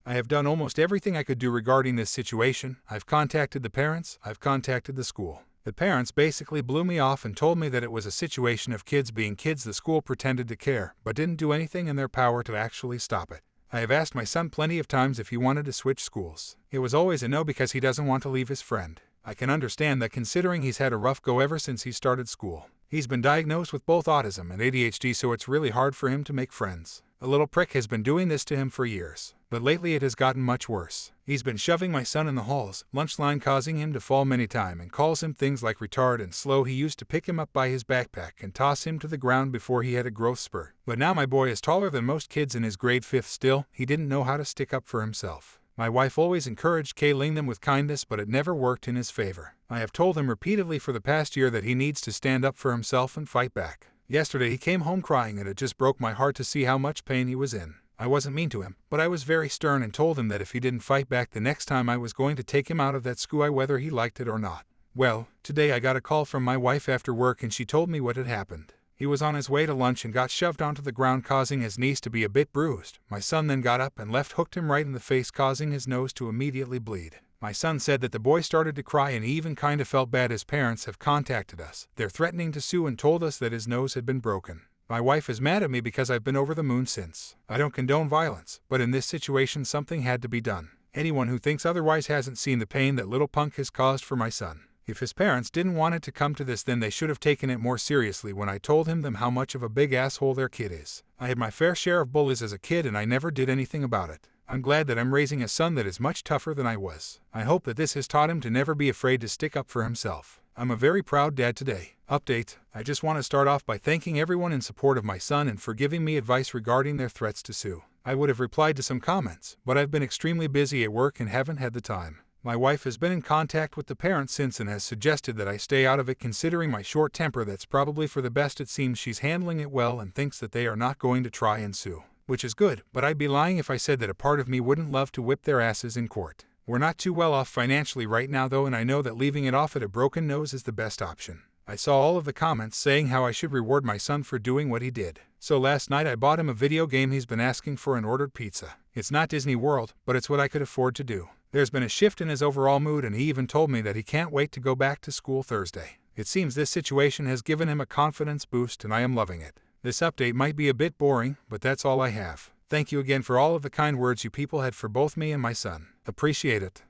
I have done almost everything I could do regarding this situation. I've contacted the parents, I've contacted the school. The parents basically blew me off and told me that it was a situation of kids being kids. The school pretended to care, but didn't do anything in their power to actually stop it. I have asked my son plenty of times if he wanted to switch schools. It was always a no because he doesn't want to leave his friend. I can understand that considering he's had a rough go ever since he started school. He's been diagnosed with both autism and ADHD, so it's really hard for him to make friends. The little prick has been doing this to him for years, but lately it has gotten much worse. He's been shoving my son in the halls, lunch line, causing him to fall many times, and calls him things like retard and slow. He used to pick him up by his backpack and toss him to the ground before he had a growth spurt. But now my boy is taller than most kids in his grade 5th. Still, he didn't know how to stick up for himself. My wife always encouraged killing them with kindness, but it never worked in his favor. I have told him repeatedly for the past year that he needs to stand up for himself and fight back. Yesterday he came home crying, and it just broke my heart to see how much pain he was in. I wasn't mean to him, but I was very stern and told him that if he didn't fight back the next time I was going to take him out of that school, whether he liked it or not. Well, today I got a call from my wife after work and she told me what had happened. He was on his way to lunch and got shoved onto the ground, causing his knees to be a bit bruised. My son then got up and hooked him right in the face, causing his nose to immediately bleed. My son said that the boy started to cry and he even kinda felt bad. His parents have contacted us. They're threatening to sue and told us that his nose had been broken. My wife is mad at me because I've been over the moon since. I don't condone violence, but in this situation something had to be done. Anyone who thinks otherwise hasn't seen the pain that little punk has caused for my son. If his parents didn't want it to come to this, then they should have taken it more seriously when I told them how much of a big asshole their kid is. I had my fair share of bullies as a kid and I never did anything about it. I'm glad that I'm raising a son that is much tougher than I was. I hope that this has taught him to never be afraid to stick up for himself. I'm a very proud dad today. Update: I just want to start off by thanking everyone in support of my son and for giving me advice regarding their threats to sue. I would have replied to some comments, but I've been extremely busy at work and haven't had the time. My wife has been in contact with the parents since and has suggested that I stay out of it. Considering my short temper, that's probably for the best. It seems she's handling it well and thinks that they are not going to try and sue, which is good, but I'd be lying if I said that a part of me wouldn't love to whip their asses in court. We're not too well off financially right now though, and I know that leaving it off at a broken nose is the best option. I saw all of the comments saying how I should reward my son for doing what he did. So last night I bought him a video game he's been asking for and ordered pizza. It's not Disney World, but it's what I could afford to do. There's been a shift in his overall mood and he even told me that he can't wait to go back to school Thursday. It seems this situation has given him a confidence boost and I am loving it. This update might be a bit boring, but that's all I have. Thank you again for all of the kind words you people had for both me and my son. Appreciate it.